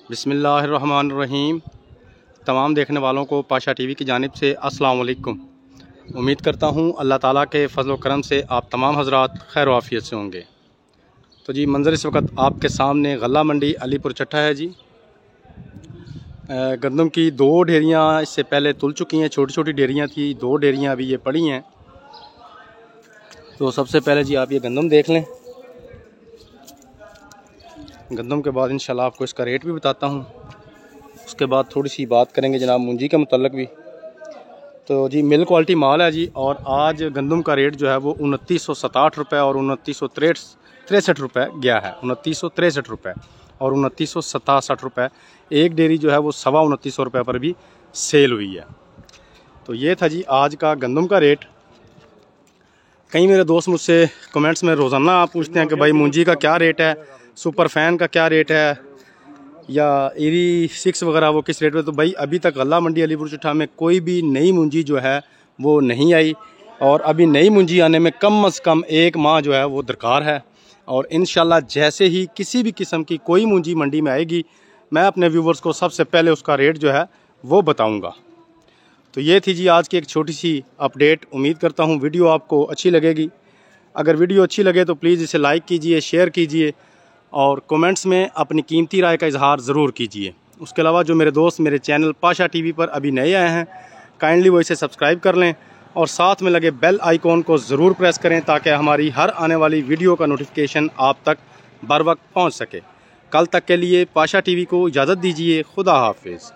बिस्मिल्लाहिर्रहमानिर्रहीम। तमाम देखने वालों को पाशा टीवी की जानिब से अस्सलाम वालेकुम। उम्मीद करता हूँ अल्लाह ताला के फ़ज़ल व करम से आप तमाम हज़रात खैर आफ़ियत से होंगे। तो जी मंज़र इस वक्त आपके सामने गल्ला मंडी अलीपुर चट्टा है जी। गंदम की दो ढेरियाँ इससे पहले तुल चुकी हैं, छोटी छोटी ढेरियाँ थी, दो ढेरियाँ अभी ये पड़ी हैं। तो सबसे पहले जी आप ये गंदम देख लें। गंदम के बाद इंशाल्लाह आपको इसका रेट भी बताता हूँ। उसके बाद थोड़ी सी बात करेंगे जनाब मुंजी के मुतल्लिक भी। तो जी मिल क्वालिटी माल है जी। और आज गंदम का रेट जो है वो 2967 रुपये और 2963 रुपये गया है। 2963 रुपये और 2967 रुपये। एक डेयरी जो है वो 29,500 रुपये पर भी सेल हुई है। तो ये था जी आज का गंदम का रेट। कई मेरे दोस्त मुझसे कमेंट्स में रोज़ाना आप पूछते हैं कि भाई मुंजी का क्या रेट है, सुपर फैन का क्या रेट है, या एरी 6 वगैरह वो किस रेट पे। तो भाई अभी तक गल्ला मंडी अलीपुर चट्टा में कोई भी नई मुंजी जो है वो नहीं आई, और अभी नई मुंजी आने में कम से कम 1 माह जो है वो दरकार है। और इंशाल्लाह जैसे ही किसी भी किस्म की कोई मुंजी मंडी में आएगी, मैं अपने व्यूवर्स को सबसे पहले उसका रेट जो है वो बताऊँगा। तो ये थी जी आज की एक छोटी सी अपडेट। उम्मीद करता हूँ वीडियो आपको अच्छी लगेगी। अगर वीडियो अच्छी लगे तो प्लीज़ इसे लाइक कीजिए, शेयर कीजिए और कमेंट्स में अपनी कीमती राय का इजहार ज़रूर कीजिए। उसके अलावा जो मेरे दोस्त मेरे चैनल पाशा टीवी पर अभी नए आए हैं, काइंडली वो इसे सब्सक्राइब कर लें और साथ में लगे बेल आइकॉन को ज़रूर प्रेस करें ताकि हमारी हर आने वाली वीडियो का नोटिफिकेशन आप तक बर वक्त पहुँच सके। कल तक के लिए पाशा टीवी को इजाज़त दीजिए। खुदा हाफिज़।